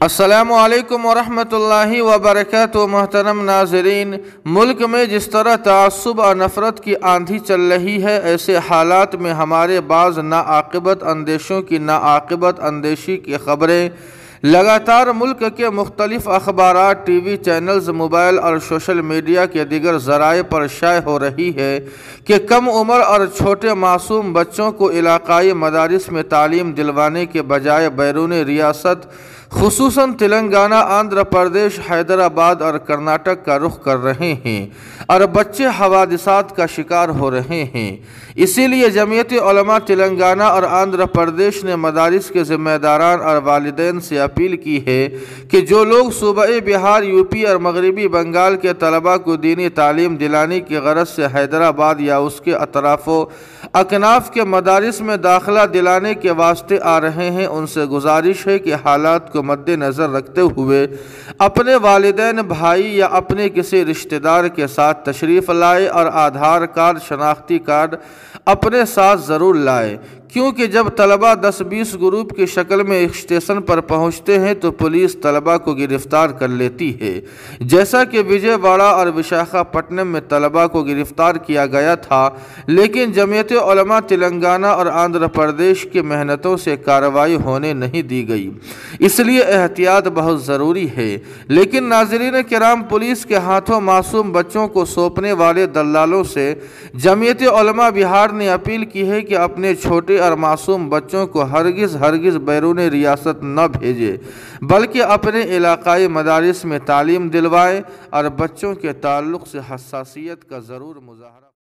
السلام علیکم ورحمۃ اللہ وبرکاتہ۔ محترم ناظرین، ملک میں جس طرح تعصب اور نفرت کی آندھی چل رہی ہے، ایسے حالات میں ہمارے بعض ناعاقبت اندیشوں کی ناعاقبت اندیشی کی خبریں لگاتار ملک کے مختلف اخبارات، ٹی وی چینلز، موبائل اور سوشل میڈیا کے دیگر ذرائع پر شائع ہو رہی ہے کہ کم عمر اور چھوٹے معصوم بچوں کو علاقائی مدارس میں تعلیم دلوانے کے بجائے بیرون ریاست خصوصاً تلنگانہ، آندھرا پردیش، حیدرآباد اور کرناٹک کا رخ کر رہے ہیں اور بچے حوادثات کا شکار ہو رہے ہیں۔ اسی لیے جمعیت علماء تلنگانہ اور آندھرا پردیش نے مدارس کے ذمہ داران اور والدین سے اپیل کی ہے کہ جو لوگ صوبہ بہار، یو پی اور مغربی بنگال کے طلباء کو دینی تعلیم دلانے کی غرض سے حیدرآباد یا اس کے اطراف و اکناف کے مدارس میں داخلہ دلانے کے واسطے آ رہے ہیں، ان سے گزارش ہے کہ حالات کو مد نظر رکھتے ہوئے اپنے والدین، بھائی یا اپنے کسی رشتہ دار کے ساتھ تشریف لائے اور آدھار کارڈ، شناختی کارڈ اپنے ساتھ ضرور لائے، کیونکہ جب طلباء 10-20 گروپ کی شکل میں اسٹیشن پر پہنچتے ہیں تو پولیس طلباء کو گرفتار کر لیتی ہے، جیسا کہ وجے واڑہ اور وشاکھاپٹنم میں طلباء کو گرفتار کیا گیا تھا، لیکن جمعیت علماء تلنگانہ اور آندھرا پردیش کی محنتوں سے کارروائی ہونے نہیں دی گئی، اس لیے احتیاط بہت ضروری ہے۔ لیکن ناظرین کرام، پولیس کے ہاتھوں معصوم بچوں کو سونپنے والے دلالوں سے جمعیت علماء بہار نے اپیل کی ہے کہ اپنے چھوٹے اور معصوم بچوں کو ہرگز بیرون ریاست نہ بھیجے، بلکہ اپنے علاقائی مدارس میں تعلیم دلوائیں اور بچوں کے تعلق سے حساسیت کا ضرور مظاہرہ